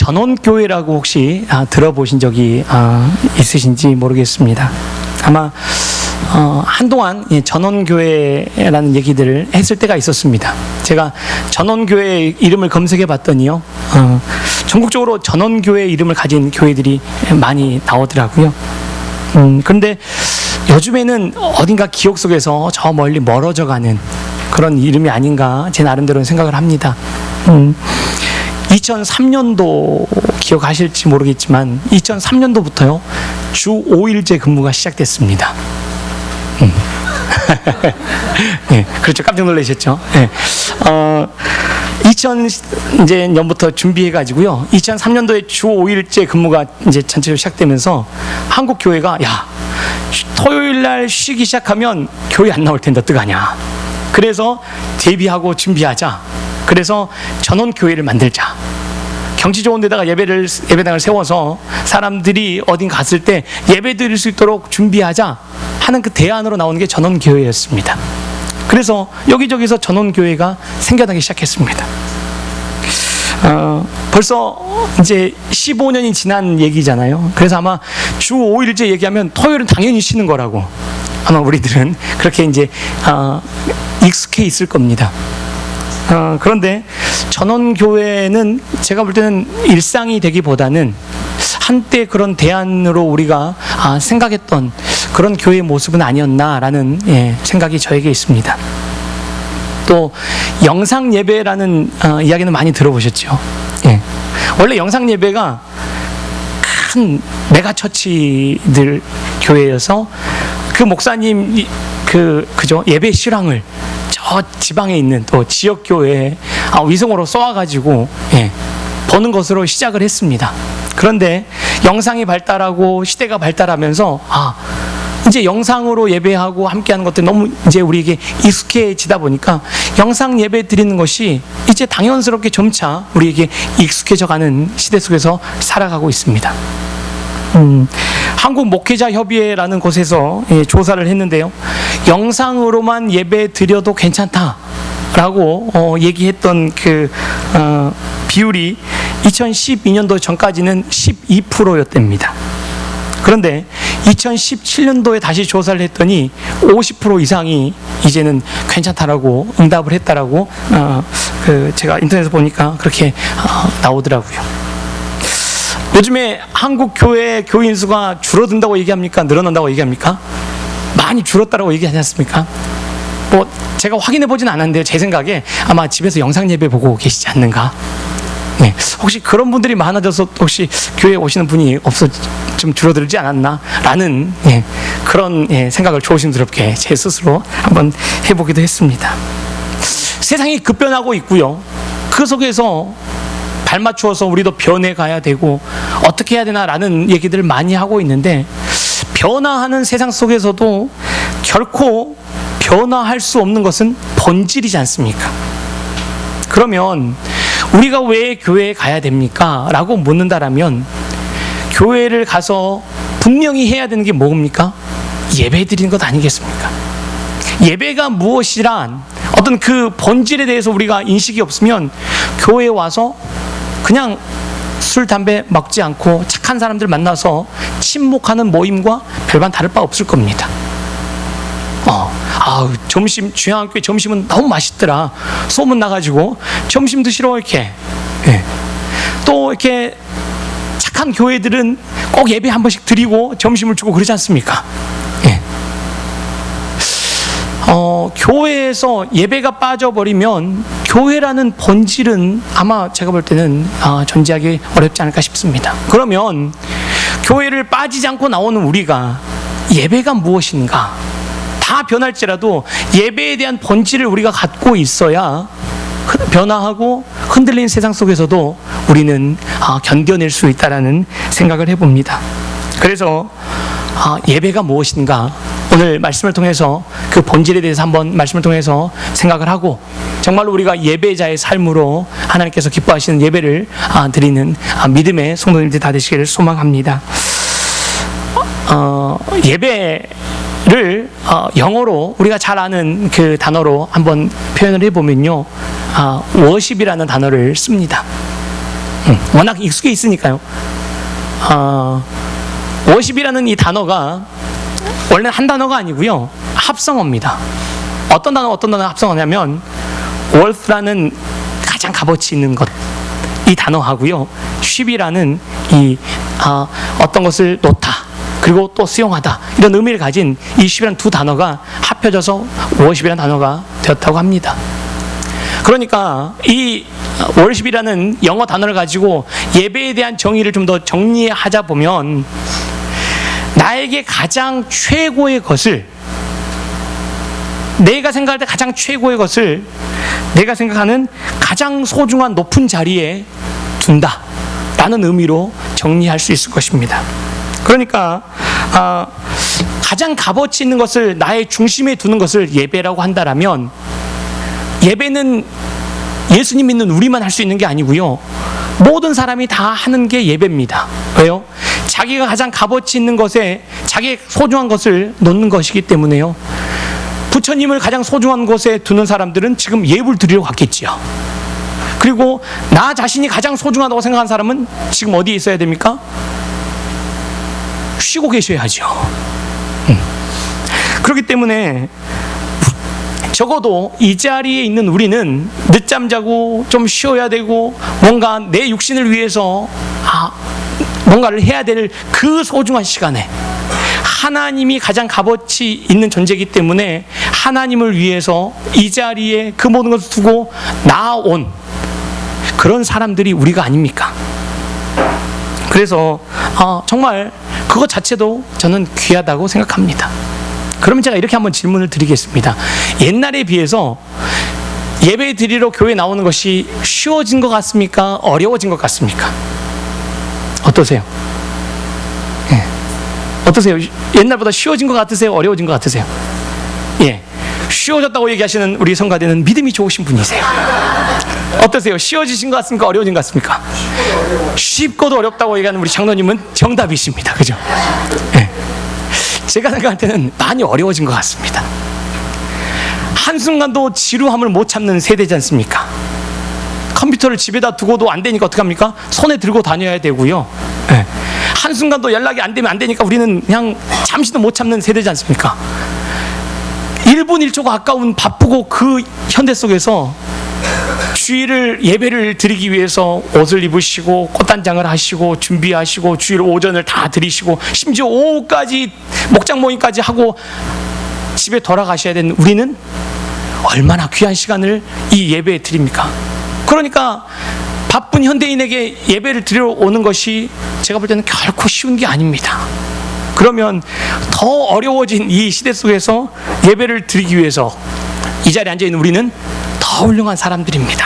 전원교회라고 혹시 들어보신 적이 있으신지 모르겠습니다. 아마 한동안 전원교회라는 얘기들을 했을 때가 있었습니다. 제가 전원교회 이름을 검색해 봤더니요, 전국적으로 전원교회 이름을 가진 교회들이 많이 나오더라고요. 그런데 요즘에는 어딘가 기억 속에서 저 멀리 멀어져 가는 그런 이름이 아닌가 제 나름대로는 생각을 합니다. 2003년도 기억하실지 모르겠지만 2003년도부터요 주 5일제 근무가 시작됐습니다. 네, 그렇죠. 깜짝 놀라셨죠. 네. 2000년부터 준비해가지고요. 2003년도에 주 5일제 근무가 이제 전체적으로 시작되면서 한국 교회가 토요일 날 쉬기 시작하면 교회 안 나올 텐데 어떡하냐. 그래서 대비하고 준비하자. 그래서 전원교회를 만들자. 경치 좋은 데다가 예배당을 세워서 사람들이 어딘 갔을 때 예배 드릴 수 있도록 준비하자 하는 그 대안으로 나오는 게 전원교회였습니다. 그래서 여기저기서 전원교회가 생겨나기 시작했습니다. 벌써 이제 15년이 지난 얘기잖아요. 그래서 아마 주 5일제 얘기하면 토요일은 당연히 쉬는 거라고 아마 우리들은 그렇게 이제 익숙해 있을 겁니다. 그런데 전원교회는 제가 볼 때는 일상이 되기보다는 한때 그런 대안으로 우리가 생각했던 그런 교회의 모습은 아니었나라는 생각이 저에게 있습니다. 또 영상 예배라는 이야기는 많이 들어보셨죠? 원래 영상 예배가 큰 메가처치들 교회여서 그 목사님 그죠 예배 실황을 저 지방에 있는 또 지역 교회에 위성으로 쏘아가지고 보는 것으로 시작을 했습니다. 그런데 영상이 발달하고 시대가 발달하면서 이제 영상으로 예배하고 함께하는 것들이 너무 이제 우리에게 익숙해지다 보니까 영상 예배 드리는 것이 이제 당연스럽게 점차 우리에게 익숙해져가는 시대 속에서 살아가고 있습니다. 한국목회자협의회라는 곳에서 조사를 했는데요, 영상으로만 예배 드려도 괜찮다라고 얘기했던 그 비율이 2012년도 전까지는 12%였답니다. 그런데 2017년도에 다시 조사를 했더니 50% 이상이 이제는 괜찮다라고 응답을 했다라고 제가 인터넷에서 보니까 그렇게 나오더라고요. 요즘에 한국 교회 교인 수가 줄어든다고 얘기합니까? 늘어난다고 얘기합니까? 많이 줄었다고 얘기하지 않습니까? 제가 확인해 보진 않았는데요, 제 생각에 아마 집에서 영상 예배 보고 계시지 않는가? 네, 혹시 그런 분들이 많아져서 혹시 교회에 오시는 분이 좀 줄어들지 않았나라는 그런 생각을 조심스럽게 제 스스로 한번 해보기도 했습니다. 세상이 급변하고 있고요. 그 속에서 발맞추어서 우리도 변해가야 되고 어떻게 해야 되나라는 얘기들을 많이 하고 있는데, 변화하는 세상 속에서도 결코 변화할 수 없는 것은 본질이지 않습니까? 그러면 우리가 왜 교회에 가야 됩니까? 라고 묻는다라면 교회를 가서 분명히 해야 되는 게 뭡니까? 예배 드리는 것 아니겠습니까? 예배가 무엇이란 어떤 그 본질에 대해서 우리가 인식이 없으면 교회에 와서 그냥 술, 담배 먹지 않고 착한 사람들 만나서 친목하는 모임과 별반 다를 바 없을 겁니다. 주양학교의 점심은 너무 맛있더라. 소문 나가지고 점심 드시러 이렇게. 또 이렇게 착한 교회들은 꼭 예배 한 번씩 드리고 점심을 주고 그러지 않습니까? 교회에서 예배가 빠져버리면 교회라는 본질은 아마 제가 볼 때는 존재하기 어렵지 않을까 싶습니다. 그러면 교회를 빠지지 않고 나오는 우리가 예배가 무엇인가? 다 변할지라도 예배에 대한 본질을 우리가 갖고 있어야 변화하고 흔들리는 세상 속에서도 우리는 견뎌낼 수 있다라는 생각을 해봅니다. 그래서 예배가 무엇인가? 오늘 말씀을 통해서 그 본질에 대해서 한번 말씀을 통해서 생각을 하고 정말로 우리가 예배자의 삶으로 하나님께서 기뻐하시는 예배를 드리는 믿음의 성도님들 다 되시기를 소망합니다. 예배를 영어로 우리가 잘 아는 그 단어로 한번 표현을 해보면요, 워십이라는 단어를 씁니다. 워낙 익숙해 있으니까요. 워십이라는 이 단어가 원래는 한 단어가 아니고요, 합성어입니다. 어떤 단어 합성어냐면 worth라는 가장 값어치 있는 것, 이 단어하고요, 쉽이라는 이 어떤 것을 놓다 그리고 또 수용하다, 이런 의미를 가진 이 쉽이라는 두 단어가 합혀져서 워십이라는 단어가 되었다고 합니다. 그러니까 이 워십이라는 영어 단어를 가지고 예배에 대한 정의를 좀 더 정리하자 보면, 나에게 가장 최고의 것을, 내가 생각할 때 가장 최고의 것을 내가 생각하는 가장 소중한 높은 자리에 둔다 라는 의미로 정리할 수 있을 것입니다. 그러니까 가장 값어치 있는 것을 나의 중심에 두는 것을 예배라고 한다라면, 예배는 예수님 믿는 우리만 할 수 있는 게 아니고요, 모든 사람이 다 하는 게 예배입니다. 왜요? 자기가 가장 값어치 있는 것에 자기의 소중한 것을 놓는 것이기 때문에요. 부처님을 가장 소중한 곳에 두는 사람들은 지금 예불 드리러 갔겠지요. 그리고 나 자신이 가장 소중하다고 생각하는 사람은 지금 어디에 있어야 됩니까? 쉬고 계셔야죠. 그렇기 때문에 적어도 이 자리에 있는 우리는 늦잠 자고 좀 쉬어야 되고, 뭔가 내 육신을 위해서 뭔가를 해야 될 그 소중한 시간에, 하나님이 가장 값어치 있는 존재이기 때문에 하나님을 위해서 이 자리에 그 모든 것을 두고 나아온 그런 사람들이 우리가 아닙니까? 그래서 정말 그것 자체도 저는 귀하다고 생각합니다. 그러면 제가 이렇게 한번 질문을 드리겠습니다. 옛날에 비해서 예배 드리러 교회 나오는 것이 쉬워진 것 같습니까? 어려워진 것 같습니까? 어떠세요? 예. 어떠세요? 옛날보다 쉬워진 것 같으세요? 어려워진 것 같으세요? 예. 쉬워졌다고 얘기하시는 우리 성가대는 믿음이 좋으신 분이세요. 어떠세요? 쉬워지신 것 같습니까? 어려워진 것 같습니까? 쉽고도 어렵다고 얘기하는 우리 장로님은 정답이십니다. 그죠? 예. 제가 생각할 때는 많이 어려워진 것 같습니다. 한순간도 지루함을 못 참는 세대지 않습니까? 컴퓨터를 집에다 두고도 안 되니까 어떡합니까? 손에 들고 다녀야 되고요. 네. 한순간도 연락이 안 되면 안 되니까 우리는 그냥 잠시도 못 참는 세대지 않습니까? 1분 1초가 아까운 바쁘고 그 현대 속에서 주일을 예배를 드리기 위해서 옷을 입으시고 꽃단장을 하시고 준비하시고 주일 오전을 다 드리시고 심지어 오후까지 목장 모임까지 하고 집에 돌아가셔야 되는 우리는 얼마나 귀한 시간을 이 예배에 드립니까? 그러니까 바쁜 현대인에게 예배를 드리러 오는 것이 제가 볼 때는 결코 쉬운 게 아닙니다. 그러면 더 어려워진 이 시대 속에서 예배를 드리기 위해서 이 자리에 앉아있는 우리는 더 훌륭한 사람들입니다.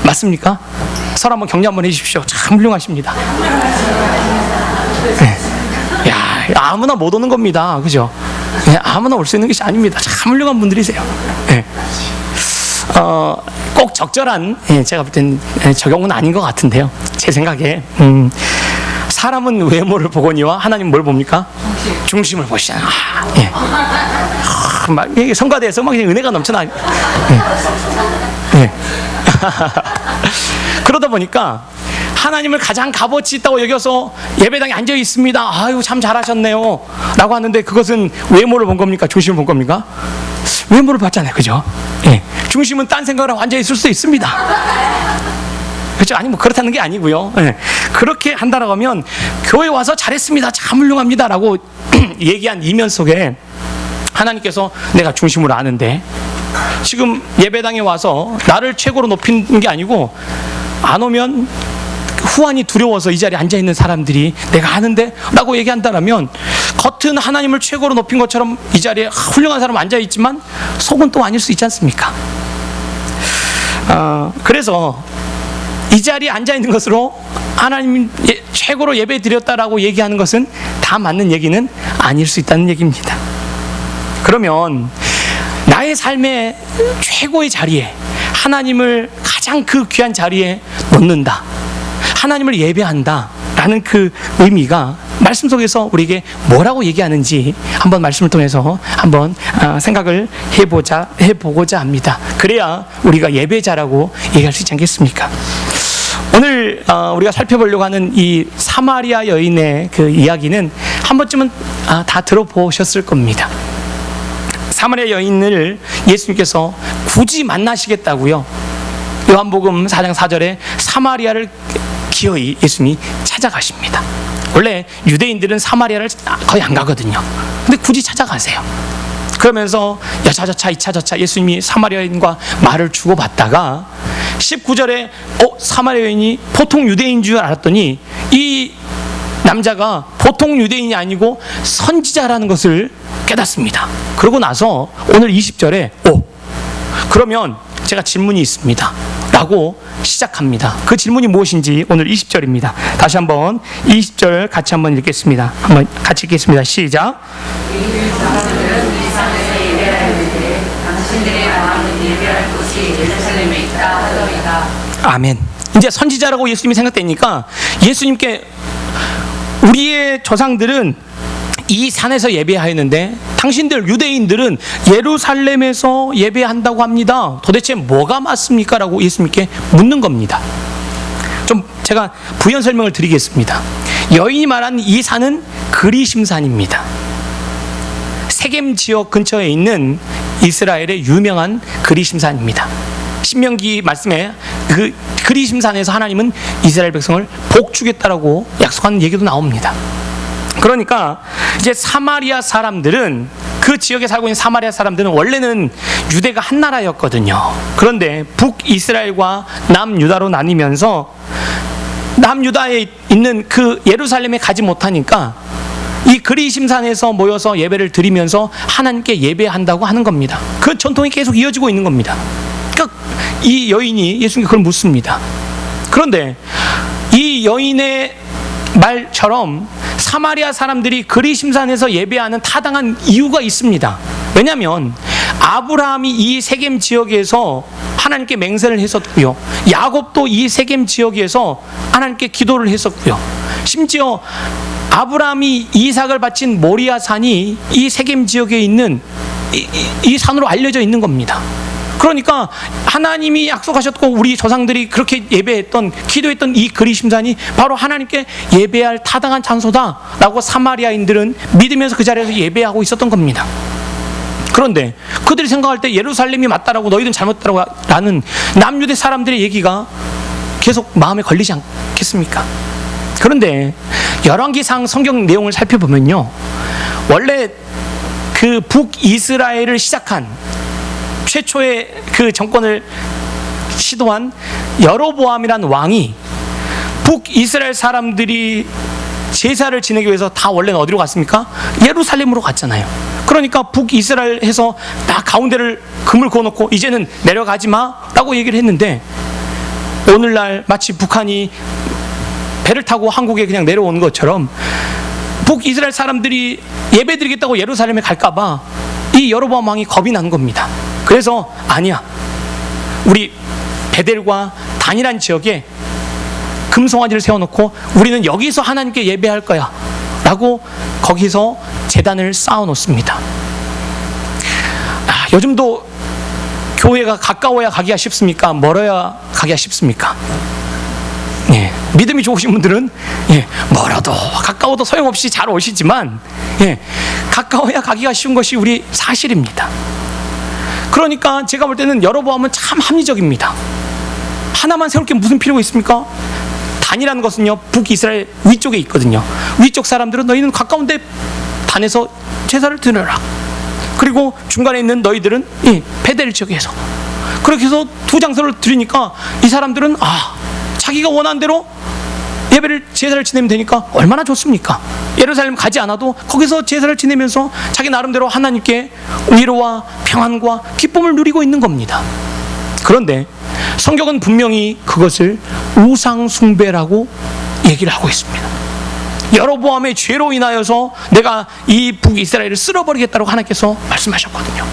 맞습니까? 서로 한번 격려 한번 해주십시오. 참 훌륭하십니다. 네. 야, 아무나 못 오는 겁니다. 그죠? 네, 아무나 올 수 있는 것이 아닙니다. 참 훌륭한 분들이세요. 네. 꼭 적절한, 제가 볼 땐 적용은 아닌 것 같은데요. 제 생각에 사람은 외모를 보거니와 하나님 뭘 봅니까? 중심을 보시잖아요. 예. 막 성가대에서 막 은혜가 넘쳐나. 예. 예. 그러다 보니까 하나님을 가장 값어치 있다고 여겨서 예배당에 앉아 있습니다. 아유 참 잘하셨네요 라고 하는데, 그것은 외모를 본 겁니까? 중심을 본 겁니까? 외모를 봤잖아요. 그죠? 예. 중심은 딴 생각을 하고 앉아 있을 수도 있습니다. 그렇죠? 아니 뭐 그렇다는 게 아니고요. 예. 그렇게 한다라고 하면 교회 와서 잘했습니다, 참 훌륭합니다 라고 얘기한 이면 속에 하나님께서 내가 중심으로 아는데, 지금 예배당에 와서 나를 최고로 높이는 게 아니고 안 오면 후환이 두려워서 이 자리에 앉아있는 사람들이 내가 아는데 라고 얘기한다면, 겉은 하나님을 최고로 높인 것처럼 이 자리에 훌륭한 사람 앉아있지만 속은 또 아닐 수 있지 않습니까? 그래서 이 자리에 앉아있는 것으로 하나님 최고로 예배 드렸다라고 얘기하는 것은 다 맞는 얘기는 아닐 수 있다는 얘기입니다. 그러면 나의 삶의 최고의 자리에 하나님을 가장 그 귀한 자리에 놓는다, 하나님을 예배한다 라는 그 의미가 말씀 속에서 우리에게 뭐라고 얘기하는지 한번 말씀을 통해서 한번 생각을 해보고자 합니다. 그래야 우리가 예배자라고 얘기할 수 있지 않겠습니까? 오늘 우리가 살펴보려고 하는 이 사마리아 여인의 그 이야기는 한 번쯤은 다 들어보셨을 겁니다. 사마리아 여인을 예수님께서 굳이 만나시겠다고요. 요한복음 4장 4절에 사마리아를 기어이 예수님이 찾아가십니다. 원래 유대인들은 사마리아를 거의 안 가거든요. 근데 굳이 찾아가세요. 그러면서 여차저차 이차저차 예수님이 사마리아 여인과 말을 주고받다가 19절에 사마리아 여인이 보통 유대인인 줄 알았더니 이 남자가 보통 유대인이 아니고 선지자라는 것을 깨닫습니다. 그러고 나서 오늘 20절에 그러면 제가 질문이 있습니다 라고 시작합니다. 그 질문이 무엇인지 오늘 20절입니다. 다시 한번 20절 같이 한번 읽겠습니다. 한번 같이 읽겠습니다. 시작. 아멘. 이제 선지자라고 예수님이 생각되니까 예수님께 우리의 조상들은 이 산에서 예배하였는데 당신들 유대인들은 예루살렘에서 예배한다고 합니다. 도대체 뭐가 맞습니까? 라고 예수님께 묻는 겁니다. 좀 제가 부연 설명을 드리겠습니다. 여인이 말한 이 산은 그리심산입니다. 세겜 지역 근처에 있는 이스라엘의 유명한 그리심산입니다. 신명기 말씀에 그 그리심산에서 하나님은 이스라엘 백성을 복주겠다라고 약속한 얘기도 나옵니다. 그러니까 이제 사마리아 사람들은, 그 지역에 살고 있는 사마리아 사람들은 원래는 유대가 한 나라였거든요. 그런데 북이스라엘과 남유다로 나뉘면서 남유다에 있는 그 예루살렘에 가지 못하니까 이 그리심산에서 모여서 예배를 드리면서 하나님께 예배한다고 하는 겁니다. 그 전통이 계속 이어지고 있는 겁니다. 그러니까 이 여인이 예수님께 그걸 묻습니다. 그런데 이 여인의 말처럼 사마리아 사람들이 그리심산에서 예배하는 타당한 이유가 있습니다. 왜냐하면 아브라함이 이 세겜 지역에서 하나님께 맹세를 했었고요, 야곱도 이 세겜 지역에서 하나님께 기도를 했었고요, 심지어 아브라함이 이삭을 바친 모리아 산이 이 세겜 지역에 있는 이 산으로 알려져 있는 겁니다. 그러니까 하나님이 약속하셨고 우리 조상들이 그렇게 예배했던, 기도했던 이 그리심산이 바로 하나님께 예배할 타당한 장소다라고 사마리아인들은 믿으면서 그 자리에서 예배하고 있었던 겁니다. 그런데 그들이 생각할 때 예루살렘이 맞다라고, 너희들은 잘못다라고 라는 남유대 사람들의 얘기가 계속 마음에 걸리지 않겠습니까? 그런데 열왕기상 성경 내용을 살펴보면요, 원래 그 북이스라엘을 시작한 최초의 그 정권을 시도한 여로보암이란 왕이 북이스라엘 사람들이 제사를 지내기 위해서 다 원래는 어디로 갔습니까? 예루살렘으로 갔잖아요. 그러니까 북이스라엘에서 다 가운데를 금을 그어놓고 이제는 내려가지 마라고 얘기를 했는데, 오늘날 마치 북한이 배를 타고 한국에 그냥 내려오는 것처럼 북이스라엘 사람들이 예배드리겠다고 예루살렘에 갈까봐 이 여로보암 왕이 겁이 난 겁니다. 그래서 아니야, 우리 베델과 단이란 지역에 금송아지를 세워놓고 우리는 여기서 하나님께 예배할 거야 라고 거기서 제단을 쌓아놓습니다. 요즘도 교회가 가까워야 가기가 쉽습니까? 멀어야 가기가 쉽습니까? 믿음이 좋으신 분들은 멀어도 가까워도 소용없이 잘 오시지만 가까워야 가기가 쉬운 것이 우리 사실입니다. 그러니까 제가 볼 때는 여로보암은 참 합리적입니다. 하나만 세울 게 무슨 필요가 있습니까? 단이라는 것은요, 북이스라엘 위쪽에 있거든요. 위쪽 사람들은 너희는 가까운데 단에서 제사를 드려라. 그리고 중간에 있는 너희들은 베델 지역에서. 그렇게 해서 두 장소를 드리니까 이 사람들은 자기가 원하는 대로 제사를 지내면 되니까 얼마나 좋습니까? 예루살렘 가지 않아도 거기서 제사를 지내면서 자기 나름대로 하나님께 위로와 평안과 기쁨을 누리고 있는 겁니다. 그런데 성경은 분명히 그것을 우상 숭배라고 얘기를 하고 있습니다. 여로보암의 죄로 인하여서 내가 이 북이스라엘을 쓸어버리겠다고 하나님께서 말씀하셨거든요.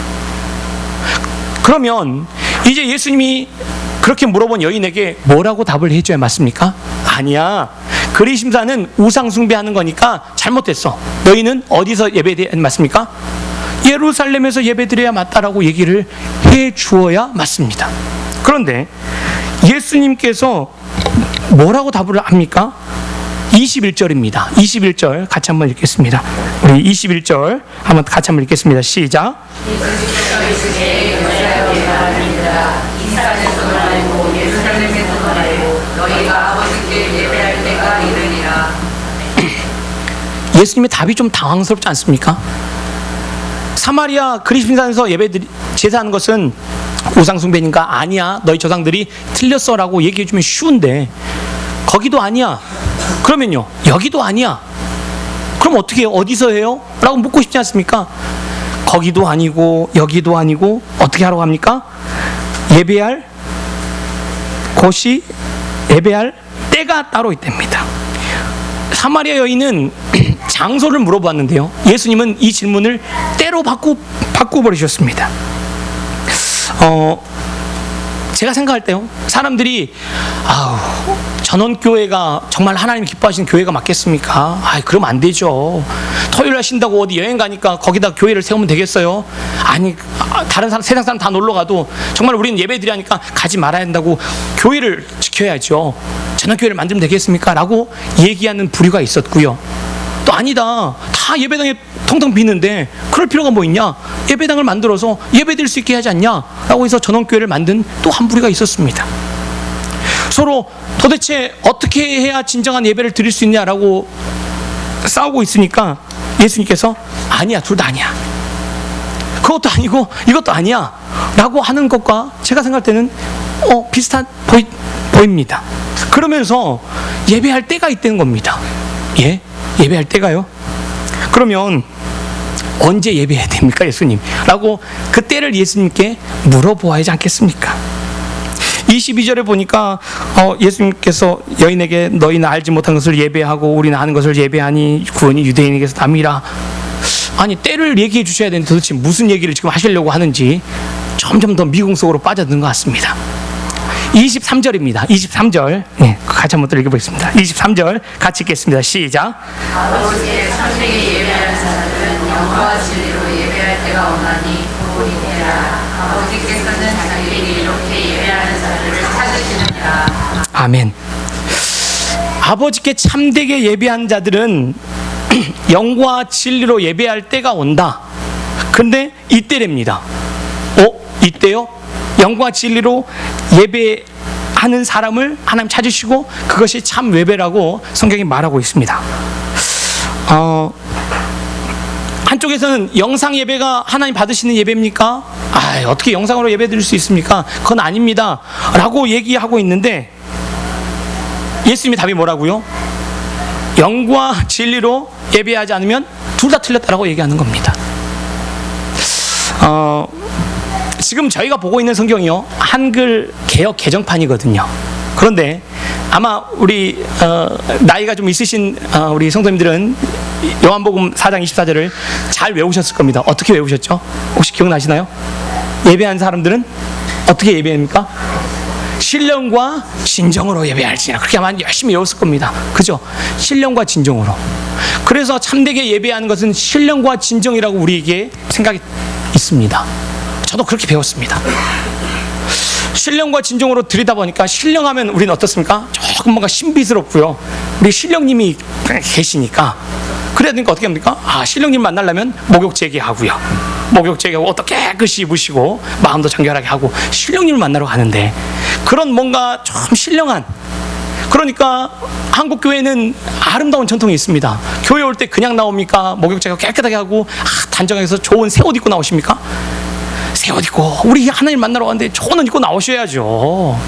그러면 이제 예수님이 그렇게 물어본 여인에게 뭐라고 답을 해줘야 맞습니까? 아니야, 그리심산은 우상 숭배하는 거니까 잘못됐어. 너희는 어디서 예배드려야 맞습니까? 예루살렘에서 예배드려야 맞다라고 얘기를 해 주어야 맞습니다. 그런데 예수님께서 뭐라고 답을 합니까? 21절입니다. 21절 같이 한번 읽겠습니다. 우리 21절 한번 같이 한번 읽겠습니다. 시작. 예수님의 답이 좀 당황스럽지 않습니까? 사마리아 그리스도인산에서 제사하는 것은 우상숭배니까 아니야, 너희 조상들이 틀렸어 라고 얘기해주면 쉬운데, 거기도 아니야, 그러면요 여기도 아니야, 그럼 어떻게 해요? 어디서 해요? 라고 묻고 싶지 않습니까? 거기도 아니고 여기도 아니고 어떻게 하라고 합니까? 예배할 곳이, 예배할 때가 따로 있답니다. 사마리아 여인은 장소를 물어봤는데요, 예수님은 이 질문을 때로 바꿔버리셨습니다. 제가 생각할 때요, 사람들이 전원교회가 정말 하나님 기뻐하시는 교회가 맞겠습니까? 그러면 안 되죠. 토요일 날 쉰다고 어디 여행 가니까 거기다 교회를 세우면 되겠어요? 아니, 다른 사람, 세상 사람 다 놀러 가도 정말 우리는 예배 드리니까 가지 말아야 한다고 교회를 지켜야죠. 전원교회를 만들면 되겠습니까? 라고 얘기하는 부류가 있었고요. 또 아니다, 다 예배당에 텅텅 비는데 그럴 필요가 뭐 있냐, 예배당을 만들어서 예배 드릴 수 있게 하지 않냐 라고 해서 전원교회를 만든 또 한 부류가 있었습니다. 서로 도대체 어떻게 해야 진정한 예배를 드릴 수 있냐라고 싸우고 있으니까 예수님께서 아니야, 둘 다 아니야, 그것도 아니고 이것도 아니야 라고 하는 것과 제가 생각할 때는 비슷한 보입니다. 그러면서 예배할 때가 있다는 겁니다. 예배할 때가요? 그러면 언제 예배해야 됩니까, 예수님? 라고 그 때를 예수님께 물어보아야 하지 않겠습니까? 22절에 보니까 예수님께서 여인에게 너희는 알지 못한 것을 예배하고 우리는 아는 것을 예배하니 구원이 유대인에게서 남이라. 아니, 때를 얘기해 주셔야 되는데 도대체 무슨 얘기를 지금 하시려고 하는지 점점 더 미궁 속으로 빠져드는 것 같습니다. 23절입니다. 23절 같이 한번 또 읽어보겠습니다. 23절 같이 읽겠습니다. 시작. 아버지의 천국에 예배하는 자들은 영과 진리로 예배할 때가 오나니 구원이 되라. 아버지께서는 자기에게 이렇게 예배하는 자들을 찾으시느니라. 아멘. 아버지께 참되게 예배한 자들은 영과 진리로 예배할 때가 온다. 근데 이때랍니다. 이때요? 영과 진리로 예배하는 사람을 하나님 찾으시고 그것이 참 예배라고 성경이 말하고 있습니다. 한쪽에서는 영상 예배가 하나님 받으시는 예배입니까? 어떻게 영상으로 예배 드릴 수 있습니까? 그건 아닙니다 라고 얘기하고 있는데, 예수님의 답이 뭐라고요? 영과 진리로 예배하지 않으면 둘 다 틀렸다라고 얘기하는 겁니다. 지금 저희가 보고 있는 성경이요, 한글 개역 개정판이거든요. 그런데 아마 우리 나이가 좀 있으신 우리 성도님들은 요한복음 4장 24절을 잘 외우셨을 겁니다. 어떻게 외우셨죠? 혹시 기억나시나요? 예배한 사람들은 어떻게 예배합니까? 신령과 진정으로 예배할지니라. 그렇게 아마 열심히 외웠을 겁니다. 그죠? 신령과 진정으로. 그래서 참되게 예배하는 것은 신령과 진정이라고 우리에게 생각이 있습니다. 저도 그렇게 배웠습니다. 신령과 진정으로 드리다 보니까, 신령하면 우리는 어떻습니까? 조금 뭔가 신비스럽고요. 우리 신령님이 계시니까, 그래야 되니까 어떻게 합니까? 신령님 만나려면 목욕 제기하고요. 목욕 제기하고 옷도 깨끗이 입으시고 마음도 정결하게 하고 신령님을 만나러 가는데, 그런 뭔가 좀 신령한, 그러니까 한국 교회는 아름다운 전통이 있습니다. 교회 올 때 그냥 나옵니까? 목욕 제기하고 깨끗하게 하고 단정해서 좋은 새 옷 입고 나오십니까? 새 옷 입고 우리 하나님 만나러 왔는데 좋은 옷 입고 나오셔야죠.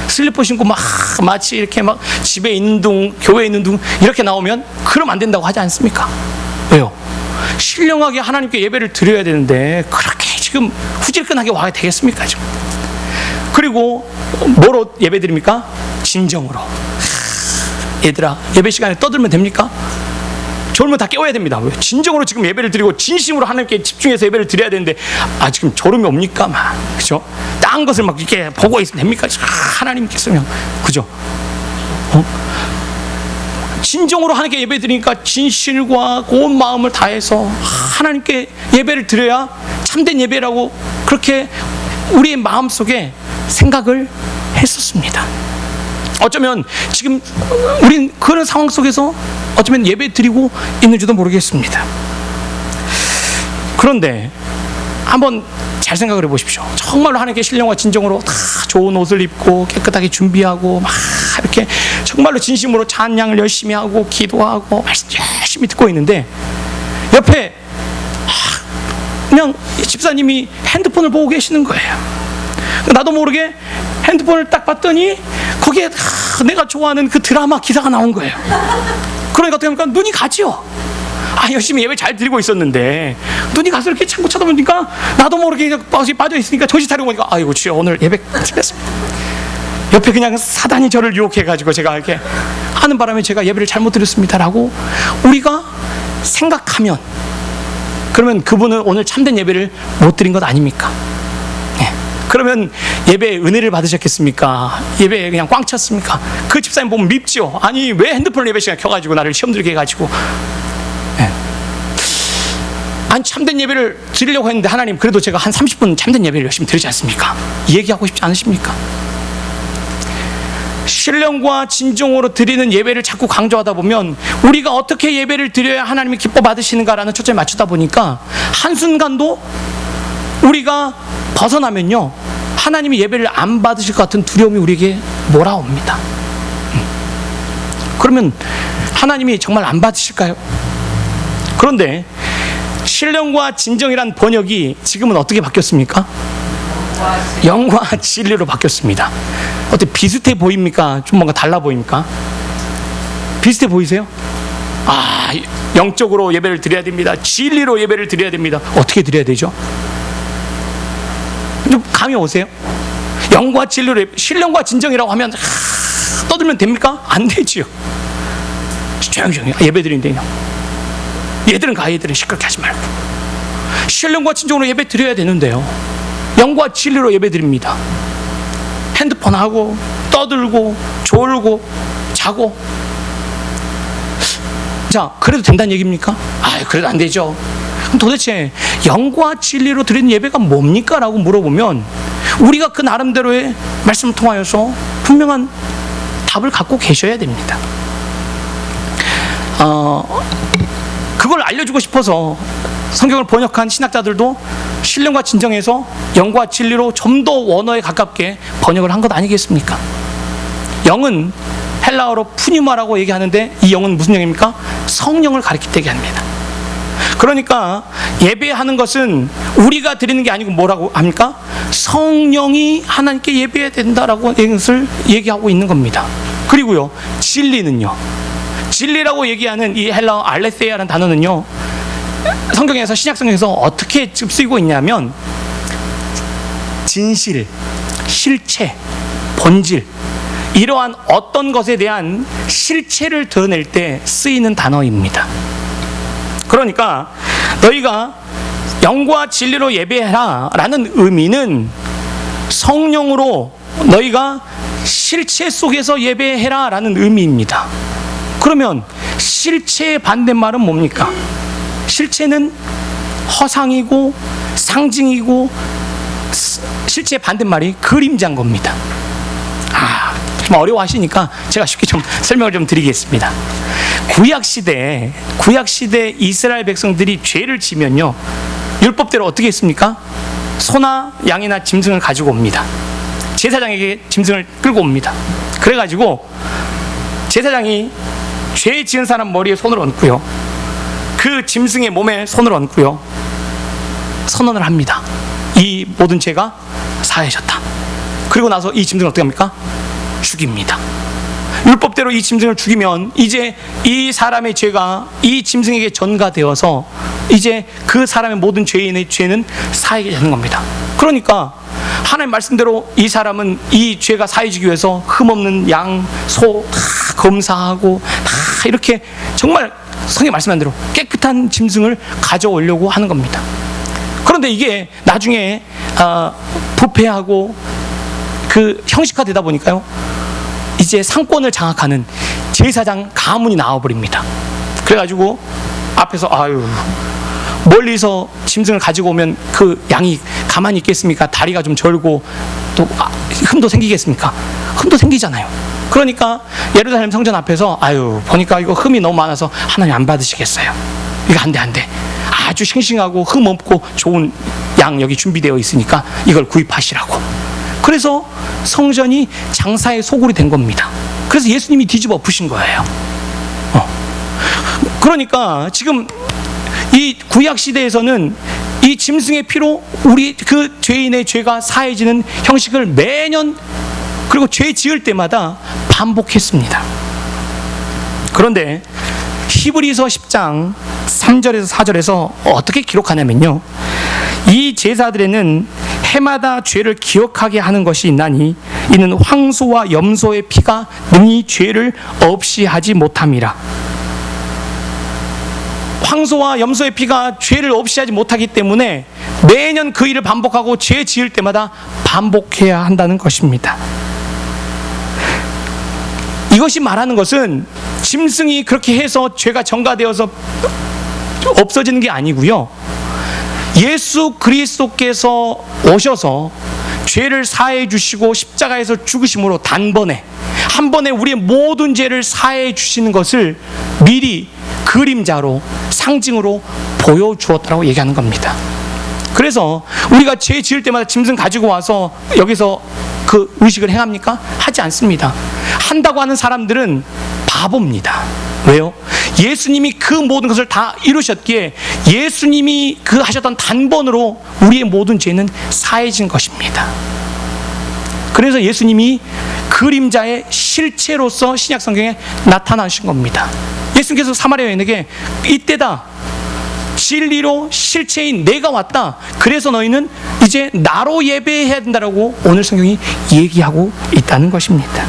슬리퍼 신고 마치 이렇게 막 집에 있는 둥, 교회에 있는 둥 이렇게 나오면 그러면 안 된다고 하지 않습니까? 왜요? 신령하게 하나님께 예배를 드려야 되는데 그렇게 지금 후질끈하게 와야 되겠습니까? 지금. 그리고 뭐로 예배 드립니까? 진정으로. 얘들아, 예배 시간에 떠들면 됩니까? 졸면 다 깨워야 됩니다. 왜? 진정으로 지금 예배를 드리고 진심으로 하나님께 집중해서 예배를 드려야 되는데 지금 졸음이 옵니까? 그죠? 딴 것을 막 이렇게 보고 있으면 됩니까? 하나님께서는 그죠? 진정으로 하나님께 예배 드리니까 진실과 온 마음을 다해서 하나님께 예배를 드려야 참된 예배라고 그렇게 우리의 마음속에 생각을 했었습니다. 어쩌면 지금 우린 그런 상황 속에서 어쩌면 예배 드리고 있는지도 모르겠습니다. 그런데 한번 잘 생각을 해보십시오. 정말로 하나님께 신령과 진정으로 다 좋은 옷을 입고 깨끗하게 준비하고 막 이렇게 정말로 진심으로 찬양을 열심히 하고 기도하고 말씀 열심히 듣고 있는데 옆에 그냥 집사님이 핸드폰을 보고 계시는 거예요. 나도 모르게 핸드폰을 딱 봤더니 거기에 내가 좋아하는 그 드라마 기사가 나온 거예요. 그러니까 어떻게 합니까? 눈이 가지요. 열심히 예배 잘 드리고 있었는데 눈이 가서 이렇게 자꾸 쳐다보니까 나도 모르게 빠져 있으니까 정신 차리고 보니까 아이고 주여 오늘 예배 드렸습니다. 옆에 그냥 사단이 저를 유혹해가지고 제가 이렇게 하는 바람에 제가 예배를 잘못 드렸습니다라고 우리가 생각하면 그러면 그분은 오늘 참된 예배를 못 드린 것 아닙니까? 네. 그러면 예배에 은혜를 받으셨겠습니까? 예배에 그냥 꽝 쳤습니까? 그 집사님 보면 밉지요. 아니 왜 핸드폰을 예배 시간에 켜가지고 나를 시험 들게 해가지고 아니 참된 예배를 드리려고 했는데 하나님 그래도 제가 한 30분 참된 예배를 열심히 드리지 않습니까? 얘기하고 싶지 않으십니까? 신령과 진정으로 드리는 예배를 자꾸 강조하다 보면 우리가 어떻게 예배를 드려야 하나님이 기뻐 받으시는가라는 초점에 맞추다 보니까 한순간도 우리가 벗어나면요 하나님이 예배를 안 받으실 것 같은 두려움이 우리에게 몰아옵니다. 그러면 하나님이 정말 안 받으실까요? 그런데 신령과 진정이란 번역이 지금은 어떻게 바뀌었습니까? 영과 진리로 바뀌었습니다. 어때 비슷해 보입니까? 좀 뭔가 달라 보입니까? 비슷해 보이세요? 영적으로 예배를 드려야 됩니다. 진리로 예배를 드려야 됩니다. 어떻게 드려야 되죠? 좀 감이 오세요? 영과 진리로 신령과 진정이라고 하면 떠들면 됩니까? 안 되지요. 조용히 예배 드리는데 얘들은 얘들은 시끄럽게 하지 말고 신령과 진정으로 예배 드려야 되는데요 영과 진리로 예배 드립니다. 핸드폰하고 떠들고 졸고 자고 자 그래도 된다는 얘기입니까? 그래도 안 되죠. 그럼 도대체 영과 진리로 드리는 예배가 뭡니까? 라고 물어보면 우리가 그 나름대로의 말씀을 통하여서 분명한 답을 갖고 계셔야 됩니다. 그걸 알려주고 싶어서 성경을 번역한 신학자들도 신령과 진정에서 영과 진리로 좀 더 원어에 가깝게 번역을 한 것 아니겠습니까? 영은 헬라어로 푸니마라고 얘기하는데 이 영은 무슨 영입니까? 성령을 가리키게 합니다. 그러니까 예배하는 것은 우리가 드리는 게 아니고 뭐라고 합니까? 성령이 하나님께 예배해야 된다라고 이것을 얘기하고 있는 겁니다. 그리고요 진리는요 진리라고 얘기하는 이 헬라어 알레세야라는 단어는요 성경에서 신약성경에서 어떻게 쓰이고 있냐면 진실, 실체, 본질 이러한 어떤 것에 대한 실체를 드러낼 때 쓰이는 단어입니다. 그러니까 너희가 영과 진리로 예배해라 라는 의미는 성령으로 너희가 실체 속에서 예배해라 라는 의미입니다. 그러면 실체의 반대말은 뭡니까? 실체는 허상이고 상징이고 실체의 반대말이 그림자인 겁니다. 좀 어려워하시니까 제가 쉽게 좀 설명을 좀 드리겠습니다. 구약시대 이스라엘 백성들이 죄를 지면요 율법대로 어떻게 했습니까? 소나 양이나 짐승을 가지고 옵니다. 제사장에게 짐승을 끌고 옵니다. 그래가지고 제사장이 죄 지은 사람 머리에 손을 얹고요 그 짐승의 몸에 손을 얹고요 선언을 합니다. 이 모든 죄가 사해졌다. 그리고 나서 이 짐승을 어떻게 합니까? 죽입니다. 율법대로 이 짐승을 죽이면 이제 이 사람의 죄가 이 짐승에게 전가되어서 이제 그 사람의 모든 죄인의 죄는 사해게 되는 겁니다. 그러니까 하나님 말씀대로 이 사람은 이 죄가 사해지기 위해서 흠없는 양, 소 다 검사하고 다 이렇게 정말 성경 말씀한 대로 깨끗한 짐승을 가져오려고 하는 겁니다. 그런데 이게 나중에 부패하고 그 형식화되다 보니까요 이제 상권을 장악하는 제사장 가문이 나와버립니다. 그래가지고 앞에서 멀리서 짐승을 가지고 오면 그 양이 가만히 있겠습니까? 다리가 좀 절고 또 흠도 생기겠습니까? 흠도 생기잖아요. 그러니까 예루살렘 성전 앞에서 아유 보니까 이거 흠이 너무 많아서 하나님 안 받으시겠어요. 이거 안 돼. 아주 싱싱하고 흠 없고 좋은 양 여기 준비되어 있으니까 이걸 구입하시라고. 그래서 성전이 장사의 소굴이 된 겁니다. 그래서 예수님이 뒤집어 엎으신 거예요. 그러니까 지금 이 구약 시대에서는 이 짐승의 피로 우리 그 죄인의 죄가 사해지는 형식을 매년 그리고 죄 지을 때마다 반복했습니다. 그런데 히브리서 10장 3절에서 4절에서 어떻게 기록하냐면요, 이 제사들에는 해마다 죄를 기억하게 하는 것이 있나니 이는 황소와 염소의 피가 능히 죄를 없이 하지 못함이라. 황소와 염소의 피가 죄를 없이 하지 못하기 때문에 매년 그 일을 반복하고 죄 지을 때마다 반복해야 한다는 것입니다. 이것이 말하는 것은 짐승이 그렇게 해서 죄가 전가되어서 없어지는 게 아니고요, 예수 그리스도께서 오셔서 죄를 사해 주시고 십자가에서 죽으심으로 단번에 한 번에 우리의 모든 죄를 사해 주시는 것을 미리 그림자로 상징으로 보여주었다고 얘기하는 겁니다. 그래서 우리가 죄 지을 때마다 짐승 가지고 와서 여기서 그 의식을 행합니까? 하지 않습니다. 한다고 하는 사람들은 바보입니다. 왜요? 예수님이 그 모든 것을 다 이루셨기에 예수님이 그 하셨던 단번으로 우리의 모든 죄는 사해진 것입니다. 그래서 예수님이 그림자의 실체로서 신약 성경에 나타나신 겁니다. 예수님께서 사마리아 여인에게 이때다, 진리로 실체인 내가 왔다, 그래서 너희는 이제 나로 예배해야 된다라고 오늘 성경이 얘기하고 있다는 것입니다.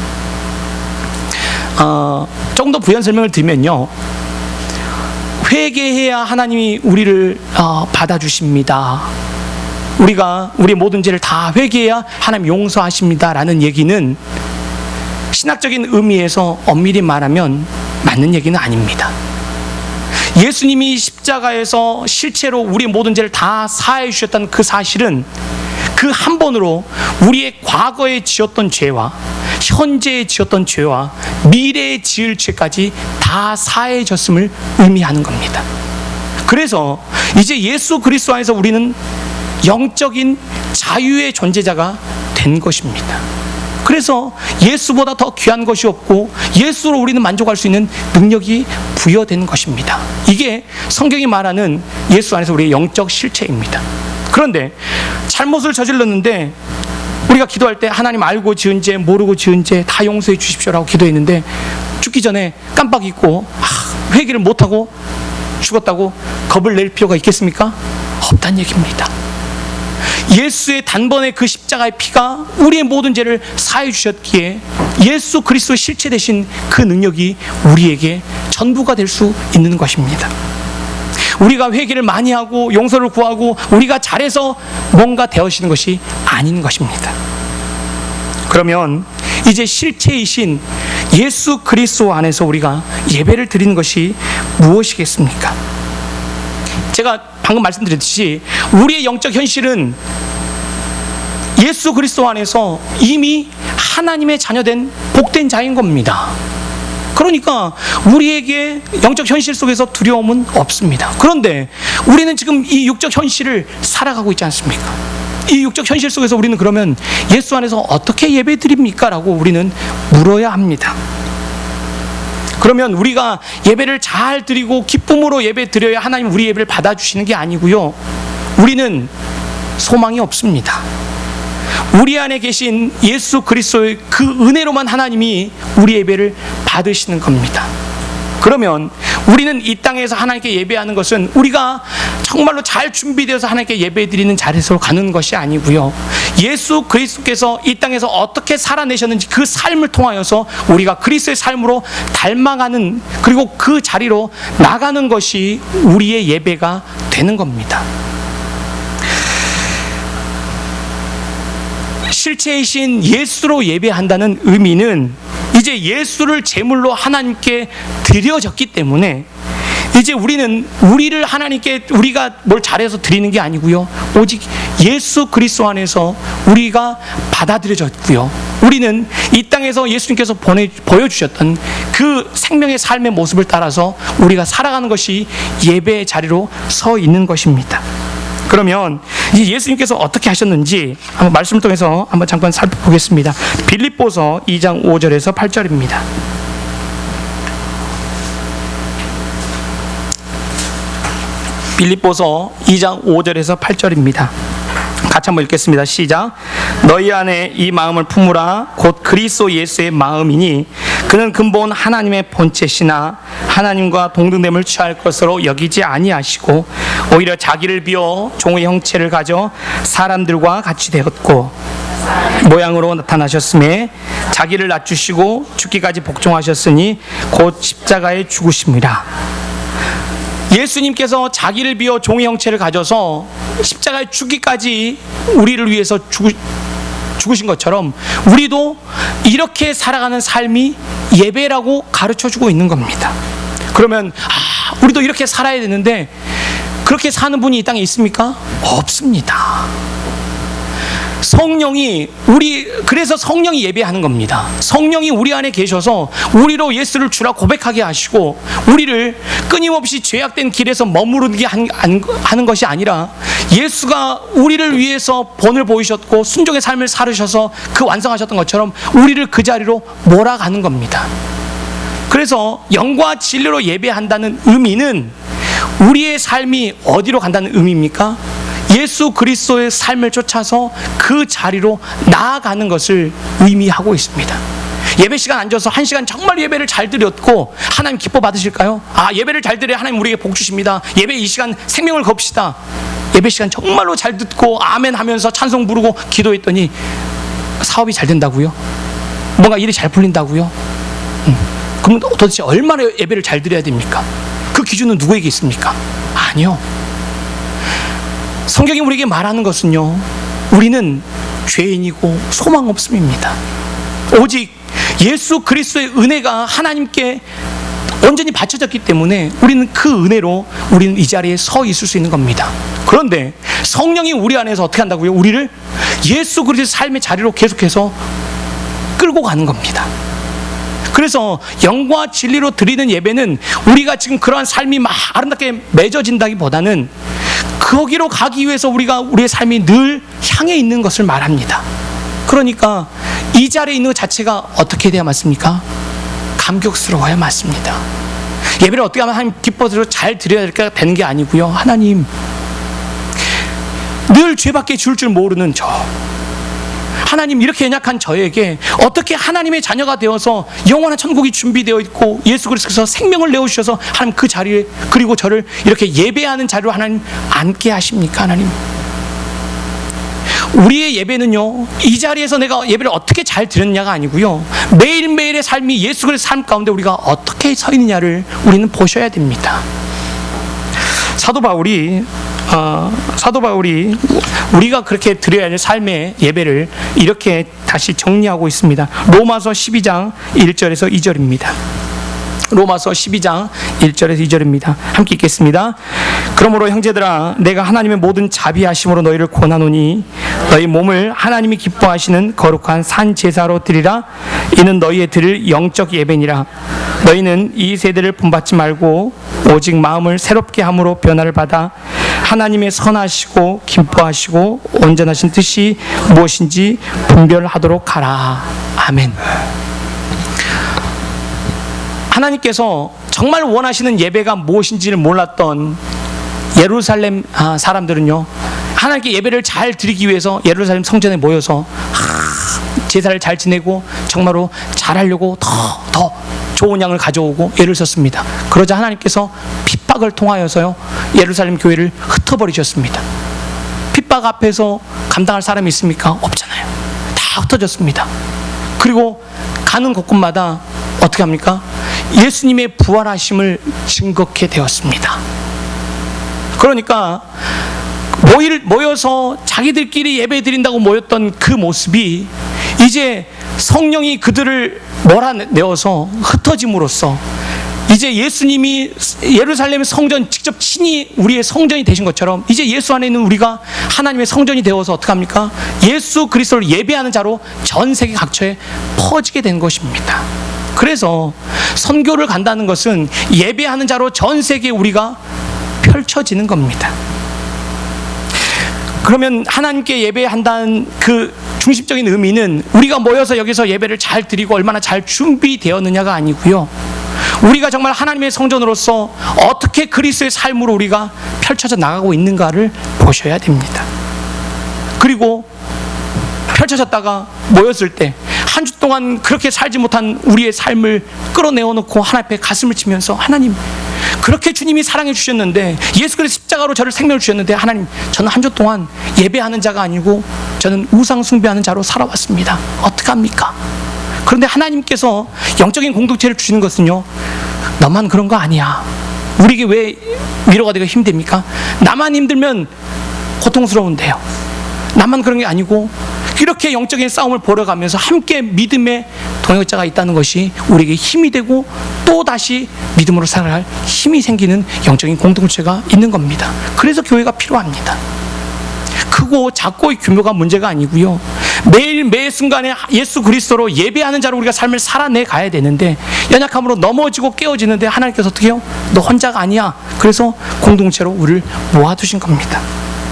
조금 더 부연 설명을 드리면요, 회개해야 하나님이 우리를 받아주십니다. 우리가 우리의 모든 죄를 다 회개해야 하나님 용서하십니다 라는 얘기는 신학적인 의미에서 엄밀히 말하면 맞는 얘기는 아닙니다. 예수님이 십자가에서 실체로 우리의 모든 죄를 다 사해 주셨다는 그 사실은 그 한 번으로 우리의 과거에 지었던 죄와 현재에 지었던 죄와 미래에 지을 죄까지 다 사해졌음을 의미하는 겁니다. 그래서 이제 예수 그리스도 안에서 우리는 영적인 자유의 존재자가 된 것입니다. 그래서 예수보다 더 귀한 것이 없고 예수로 우리는 만족할 수 있는 능력이 부여된 것입니다. 이게 성경이 말하는 예수 안에서 우리의 영적 실체입니다. 그런데 잘못을 저질렀는데 우리가 기도할 때 하나님 알고 지은 죄, 모르고 지은 죄 다 용서해 주십시오라고 기도했는데 죽기 전에 깜빡 잊고 회개를 못하고 죽었다고 겁을 낼 필요가 있겠습니까? 없다는 얘기입니다. 예수의 단번에 그 십자가의 피가 우리의 모든 죄를 사해 주셨기에 예수 그리스도의 실체 되신 그 능력이 우리에게 전부가 될 수 있는 것입니다. 우리가 회개를 많이 하고 용서를 구하고 우리가 잘해서 뭔가 되어지는 것이 아닌 것입니다. 그러면 이제 실체이신 예수 그리스도 안에서 우리가 예배를 드리는 것이 무엇이겠습니까? 제가 방금 말씀드렸듯이 우리의 영적 현실은 예수 그리스도 안에서 이미 하나님의 자녀된 복된 자인 겁니다. 그러니까 우리에게 영적 현실 속에서 두려움은 없습니다. 그런데 우리는 지금 이 육적 현실을 살아가고 있지 않습니까? 이 육적 현실 속에서 우리는 그러면 예수 안에서 어떻게 예배 드립니까? 라고 우리는 물어야 합니다. 그러면 우리가 예배를 잘 드리고 기쁨으로 예배 드려야 하나님 우리 예배를 받아주시는 게 아니고요, 우리는 소망이 없습니다. 우리 안에 계신 예수 그리스도의 그 은혜로만 하나님이 우리 예배를 받으시는 겁니다. 그러면 우리는 이 땅에서 하나님께 예배하는 것은 우리가 정말로 잘 준비되어서 하나님께 예배드리는 자리에서 가는 것이 아니고요, 예수 그리스도께서 이 땅에서 어떻게 살아내셨는지 그 삶을 통하여서 우리가 그리스도의 삶으로 닮아가는, 그리고 그 자리로 나가는 것이 우리의 예배가 되는 겁니다. 실체이신 예수로 예배한다는 의미는 이제 예수를 제물로 하나님께 드려졌기 때문에 이제 우리는 우리를 하나님께 우리가 뭘 잘해서 드리는 게 아니고요, 오직 예수 그리스도 안에서 우리가 받아들여졌고요, 우리는 이 땅에서 예수님께서 보여주셨던 그 생명의 삶의 모습을 따라서 우리가 살아가는 것이 예배의 자리로 서 있는 것입니다. 그러면 이제 예수님께서 어떻게 하셨는지 한번 말씀을 통해서 한번 잠깐 살펴보겠습니다. 빌립보서 2장 5절에서 8절입니다. 빌립보서 2장 5절에서 8절입니다. 같이 한번 읽겠습니다. 시작. 너희 안에 이 마음을 품으라. 곧 그리스도 예수의 마음이니 그는 근본 하나님의 본체시나 하나님과 동등됨을 취할 것으로 여기지 아니하시고 오히려 자기를 비워 종의 형체를 가져 사람들과 같이 되었고 모양으로 나타나셨음에 자기를 낮추시고 죽기까지 복종하셨으니 곧 십자가에 죽으심이라. 예수님께서 자기를 비워 종의 형체를 가져서 십자가에 죽기까지 우리를 위해서 죽으신 것처럼 우리도 이렇게 살아가는 삶이 예배라고 가르쳐주고 있는 겁니다. 그러면 우리도 이렇게 살아야 되는데 그렇게 사는 분이 이 땅에 있습니까? 없습니다. 그래서 성령이 예배하는 겁니다. 성령이 우리 안에 계셔서 우리로 예수를 주라 고백하게 하시고 우리를 끊임없이 죄악된 길에서 머무르게 하는 것이 아니라 예수가 우리를 위해서 본을 보이셨고 순종의 삶을 살으셔서 그 완성하셨던 것처럼 우리를 그 자리로 몰아가는 겁니다. 그래서 영과 진리로 예배한다는 의미는 우리의 삶이 어디로 간다는 의미입니까? 예수 그리스도의 삶을 쫓아서 그 자리로 나아가는 것을 의미하고 있습니다. 예배 시간 앉아서 1시간 정말 예배를 잘 드렸고 하나님 기뻐 받으실까요? 예배를 잘 드려야 하나님 우리에게 복 주십니다. 예배 이 시간 생명을 겁시다. 예배 시간 정말로 잘 듣고 아멘 하면서 찬송 부르고 기도했더니 사업이 잘 된다고요? 뭔가 일이 잘 풀린다고요? 그럼 도대체 얼마나 예배를 잘 드려야 됩니까? 그 기준은 누구에게 있습니까? 아니요. 성경이 우리에게 말하는 것은요, 우리는 죄인이고 소망 없음입니다. 오직 예수 그리스도의 은혜가 하나님께 온전히 바쳐졌기 때문에 우리는 그 은혜로 우리는 이 자리에 서 있을 수 있는 겁니다. 그런데 성령이 우리 안에서 어떻게 한다고요? 우리를 예수 그리스도의 삶의 자리로 계속해서 끌고 가는 겁니다. 그래서 영과 진리로 드리는 예배는 우리가 지금 그러한 삶이 막 아름답게 맺어진다기보다는 거기로 가기 위해서 우리가 우리의 삶이 늘 향해 있는 것을 말합니다. 그러니까 이 자리에 있는 것 자체가 어떻게 돼야 맞습니까? 감격스러워야 맞습니다. 예배를 어떻게 하면 하나님 기뻐서 잘 드려야 되는 게 아니고요. 하나님, 늘 죄밖에 줄 모르는 저, 하나님 이렇게 연약한 저에게 어떻게 하나님의 자녀가 되어서 영원한 천국이 준비되어 있고 예수 그리스도께서 생명을 내어주셔서 하나님 그 자리에 그리고 저를 이렇게 예배하는 자리로 하나님 앉게 하십니까? 하나님, 우리의 예배는요 이 자리에서 내가 예배를 어떻게 잘 드렸냐가 아니고요 매일매일의 삶이 예수 그리스도의 삶 가운데 우리가 어떻게 서 있느냐를 우리는 보셔야 됩니다. 사도 바울이 우리가 그렇게 드려야 할 삶의 예배를 이렇게 다시 정리하고 있습니다. 로마서 12장 1절에서 2절입니다. 로마서 12장 1절에서 2절입니다. 함께 읽겠습니다. 그러므로 형제들아, 내가 하나님의 모든 자비하심으로 너희를 권하노니 너희 몸을 하나님이 기뻐하시는 거룩한 산 제사로 드리라. 이는 너희의 드릴 영적 예배니라. 너희는 이 세대를 본받지 말고 오직 마음을 새롭게 함으로 변화를 받아 하나님의 선하시고 기뻐하시고 온전하신 뜻이 무엇인지 분별하도록 하라. 아멘. 하나님께서 정말 원하시는 예배가 무엇인지를 몰랐던 예루살렘 사람들은요, 하나님께 예배를 잘 드리기 위해서 예루살렘 성전에 모여서 제사를 잘 지내고 정말로 잘하려고 더 좋은 양을 가져오고 예를 썼습니다. 그러자 하나님께서 핍박을 통하여서요 예루살렘 교회를 흩어버리셨습니다. 핍박 앞에서 감당할 사람이 있습니까? 없잖아요. 다 흩어졌습니다. 그리고 가는 곳곳마다 어떻게 합니까? 예수님의 부활하심을 증거케 되었습니다. 그러니까 모여서 자기들끼리 예배 드린다고 모였던 그 모습이 이제 성령이 그들을 몰아내어서 흩어짐으로써 이제 예수님이 예루살렘 성전 직접 친히 우리의 성전이 되신 것처럼 이제 예수 안에 있는 우리가 하나님의 성전이 되어서 어떡합니까? 예수 그리스도를 예배하는 자로 전 세계 각처에 퍼지게 된 것입니다. 그래서 선교를 간다는 것은 예배하는 자로 전 세계에 우리가 펼쳐지는 겁니다. 그러면 하나님께 예배한다는 그 중심적인 의미는 우리가 모여서 여기서 예배를 잘 드리고 얼마나 잘 준비되었느냐가 아니고요. 우리가 정말 하나님의 성전으로서 어떻게 그리스도의 삶으로 우리가 펼쳐져 나가고 있는가를 보셔야 됩니다. 그리고 펼쳐졌다가 모였을 때 한 주 동안 그렇게 살지 못한 우리의 삶을 끌어내어놓고 하나님 앞에 가슴을 치면서 하나님, 그렇게 주님이 사랑해 주셨는데, 예수 그리스도 십자가로 저를 생명을 주셨는데, 하나님, 저는 한 주 동안 예배하는 자가 아니고 저는 우상 숭배하는 자로 살아왔습니다. 어떡합니까? 그런데 하나님께서 영적인 공동체를 주시는 것은요, 너만 그런 거 아니야. 우리에게 왜 위로가 되고 힘듭니까? 나만 힘들면 고통스러운데요. 나만 그런 게 아니고 이렇게 영적인 싸움을 벌여가면서 함께 믿음의 동역자가 있다는 것이 우리에게 힘이 되고 또 다시 믿음으로 살아갈 힘이 생기는 영적인 공동체가 있는 겁니다. 그래서 교회가 필요합니다. 크고 작고의 규모가 문제가 아니고요, 매일 매 순간에 예수 그리스도로 예배하는 자로 우리가 삶을 살아내 가야 되는데, 연약함으로 넘어지고 깨어지는데 하나님께서 어떻게 해요? 너 혼자가 아니야. 그래서 공동체로 우리를 모아두신 겁니다.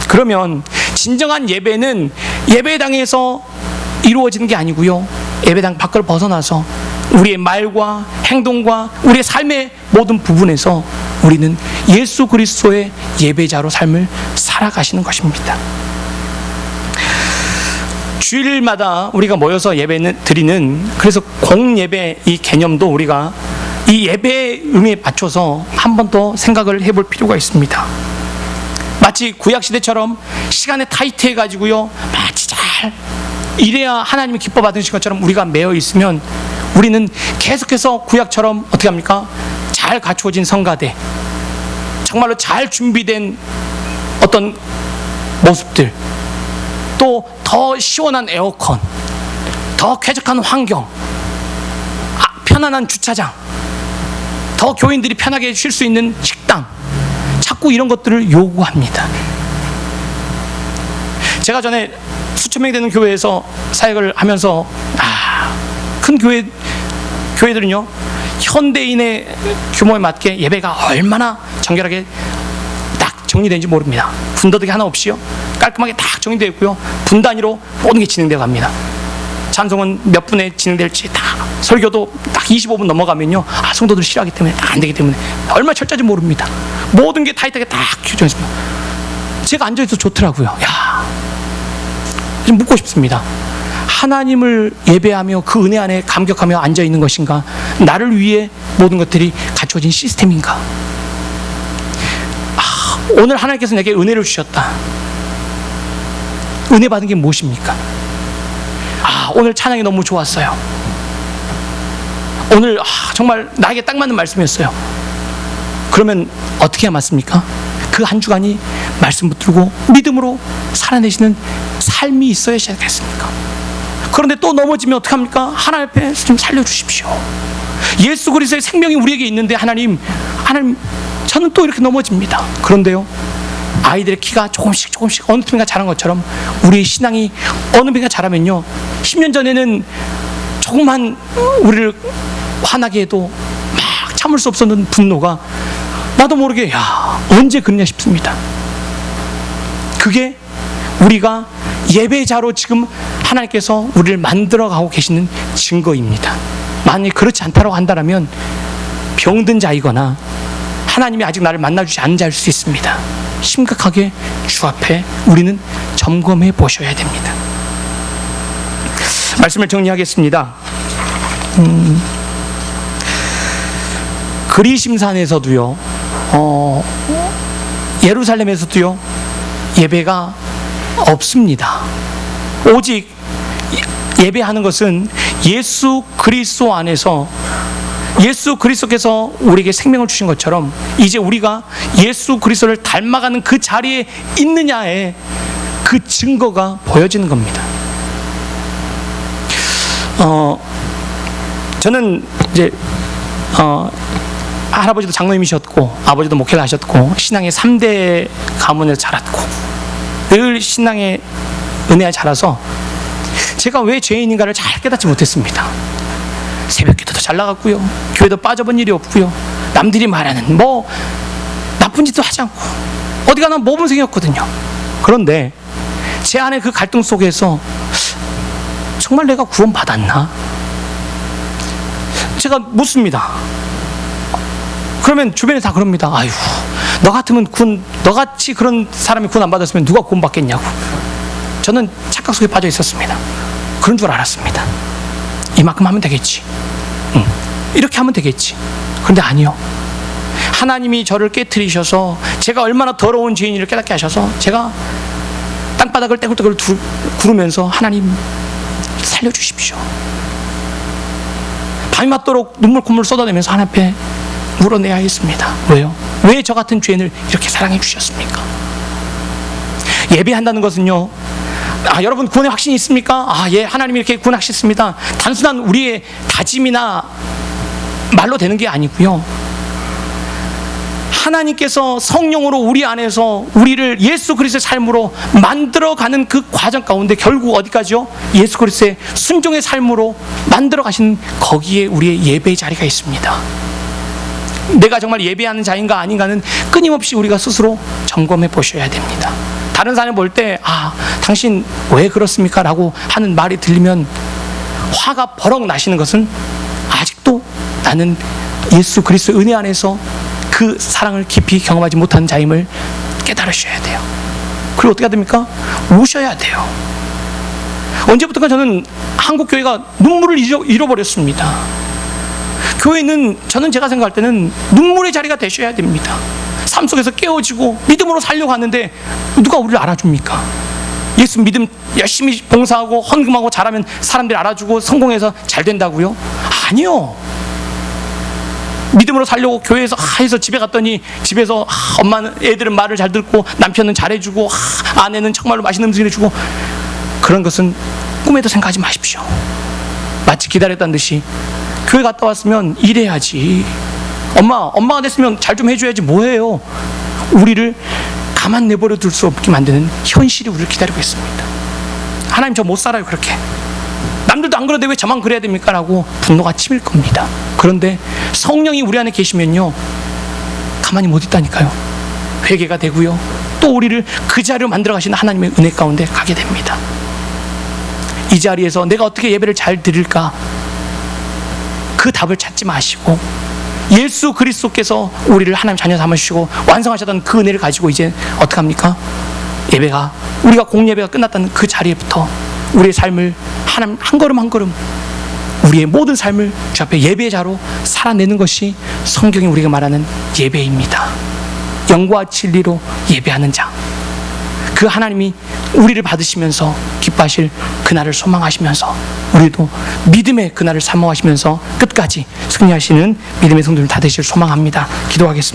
그러면 진정한 예배는 예배당에서 이루어지는 게 아니고요, 예배당 밖을 벗어나서 우리의 말과 행동과 우리의 삶의 모든 부분에서 우리는 예수 그리스도의 예배자로 삶을 살아가시는 것입니다. 주일마다 우리가 모여서 예배는 드리는, 그래서 공예배 이 개념도 우리가 이 예배의 의미에 맞춰서 한 번 더 생각을 해볼 필요가 있습니다. 마치 구약시대처럼 시간에 타이트해가지고요, 마치 잘 이래야 하나님이 기뻐 받으신 것처럼 우리가 매여 있으면 우리는 계속해서 구약처럼 어떻게 합니까? 잘 갖추어진 성가대, 정말로 잘 준비된 어떤 모습들, 또 더 시원한 에어컨, 더 쾌적한 환경, 편안한 주차장, 더 교인들이 편하게 쉴 수 있는 식당, 자꾸 이런 것들을 요구합니다. 제가 전에 수천 명 되는 교회에서 사역을 하면서 큰 교회들은요, 현대인의 규모에 맞게 예배가 얼마나 정결하게 딱 정리되는지 모릅니다. 군더더기 하나 없이요, 깔끔하게 딱 정리되어 있고요, 분 단위로 모든 게 진행되어 갑니다. 찬송은 몇 분에 진행될지 다, 설교도 딱 25분 넘어가면요, 성도들이 싫어하기 때문에 안 되기 때문에 얼마나 철저한지 모릅니다. 모든 게 타이트하게 딱 규정해 있습니다. 제가 앉아있어서 좋더라고요. 좀 묻고 싶습니다. 하나님을 예배하며 그 은혜 안에 감격하며 앉아있는 것인가, 나를 위해 모든 것들이 갖춰진 시스템인가? 오늘 하나님께서 내게 은혜를 주셨다. 은혜 받은 게 무엇입니까? 오늘 찬양이 너무 좋았어요. 오늘 정말 나에게 딱 맞는 말씀이었어요. 그러면 어떻게 해야 맞습니까? 그 한 주간이 말씀 붙들고 믿음으로 살아내시는 삶이 있어야 시작했습니까? 그런데 또 넘어지면 어떡합니까? 하나님 앞에 좀 살려주십시오. 예수 그리스도의 생명이 우리에게 있는데 하나님, 저는 또 이렇게 넘어집니다. 그런데요, 아이들의 키가 조금씩 어느 틈인가 자란 것처럼 우리의 신앙이 어느 틈인가 자라면요, 10년 전에는 조금만 우리를 화나게 해도 막 참을 수 없었던 분노가 나도 모르게 언제 그러냐 싶습니다. 그게 우리가 예배자로 지금 하나님께서 우리를 만들어가고 계시는 증거입니다. 만약 그렇지 않다고 한다면 병든 자이거나 하나님이 아직 나를 만나주지 않은 자일 수 있습니다. 심각하게 주 앞에 우리는 점검해 보셔야 됩니다. 말씀을 정리하겠습니다. 그리심산에서도요, 예루살렘에서도요, 예배가 없습니다. 오직 예배하는 것은 예수 그리스도 안에서, 예수 그리스도께서 우리에게 생명을 주신 것처럼 이제 우리가 예수 그리스도를 닮아가는 그 자리에 있느냐의 그 증거가 보여지는 겁니다. 저는 이제 할아버지도 장로님이셨고 아버지도 목회를 하셨고 신앙의 3대 가문에서 자랐고 늘 신앙의 은혜에 자라서 제가 왜 죄인인가를 잘 깨닫지 못했습니다. 새벽기도도 잘 나갔고요, 교회도 빠져본 일이 없고요, 남들이 말하는 뭐 나쁜 짓도 하지 않고 어디 가나 모범생이었거든요. 그런데 제 안에 그 갈등 속에서 정말 내가 구원받았나? 제가 묻습니다. 그러면 주변에 다 그럽니다. 아유, 너 같으면 너같이 그런 사람이 구원 안 받았으면 누가 구원 받겠냐고. 저는 착각 속에 빠져 있었습니다. 그런 줄 알았습니다. 이만큼 하면 되겠지. 이렇게 하면 되겠지. 그런데 아니요. 하나님이 저를 깨트리셔서 제가 얼마나 더러운 죄인을 깨닫게 하셔서 제가 땅바닥을 떼굴떼굴 구르면서 하나님 살려주십시오. 밤이 맞도록 눈물 콧물 쏟아내면서 하나님 앞에 물어내야 했습니다. 왜요? 왜 저 같은 죄인을 이렇게 사랑해 주셨습니까? 예배한다는 것은요, 여러분 구원의 확신이 있습니까? 예, 하나님이 이렇게 구원하셨습니다. 단순한 우리의 다짐이나 말로 되는 게 아니고요, 하나님께서 성령으로 우리 안에서 우리를 예수 그리스도의 삶으로 만들어가는 그 과정 가운데 결국 어디까지요? 예수 그리스도의 순종의 삶으로 만들어가신 거기에 우리의 예배의 자리가 있습니다. 내가 정말 예배하는 자인가 아닌가는 끊임없이 우리가 스스로 점검해 보셔야 됩니다. 다른 사람 볼 때 당신 왜 그렇습니까? 라고 하는 말이 들리면 화가 버럭 나시는 것은 아직도 나는 예수 그리스도의 은혜 안에서 그 사랑을 깊이 경험하지 못한 자임을 깨달으셔야 돼요. 그리고 어떻게 해야 됩니까? 우셔야 돼요. 언제부턴가 저는 한국 교회가 눈물을 잃어버렸습니다. 교회는 저는 제가 생각할 때는 눈물의 자리가 되셔야 됩니다. 삶 속에서 깨어지고 믿음으로 살려고 하는데 누가 우리를 알아줍니까? 예수 믿음 열심히 봉사하고 헌금하고 잘하면 사람들이 알아주고 성공해서 잘 된다고요? 아니요. 믿음으로 살려고 교회에서 해서 집에 갔더니 집에서 엄마는 애들은 말을 잘 듣고 남편은 잘해주고 아내는 정말로 맛있는 음식을 해주고, 그런 것은 꿈에도 생각하지 마십시오. 마치 기다렸다는 듯이 교회 갔다 왔으면 일해야지. 엄마가 됐으면 잘 좀 해줘야지 뭐해요. 우리를 가만 내버려 둘 수 없게 만드는 현실이 우리를 기다리고 있습니다. 하나님 저 못 살아요 그렇게. 남들도 안 그러는데 왜 저만 그래야 됩니까? 라고 분노가 치밀 겁니다. 그런데 성령이 우리 안에 계시면요, 가만히 못 있다니까요. 회개가 되고요, 또 우리를 그 자리로 만들어 가시는 하나님의 은혜 가운데 가게 됩니다. 이 자리에서 내가 어떻게 예배를 잘 드릴까, 그 답을 찾지 마시고 예수 그리스도께서 우리를 하나님 자녀 삼으시고 완성하셨던 그 은혜를 가지고 이제 어떻게 합니까? 예배가, 우리가 공예배가 끝났다는 그 자리에부터 우리의 삶을 하나님 한 걸음 한 걸음 우리의 모든 삶을 주 앞에 예배의 자로 살아내는 것이 성경이 우리가 말하는 예배입니다. 영과 진리로 예배하는 자, 그 하나님이 우리를 받으시면서 기뻐하실 그날을 소망하시면서 우리도 믿음의 그날을 사모하시면서 끝까지 승리하시는 믿음의 성도들 다 되시길 소망합니다. 기도하겠습니다.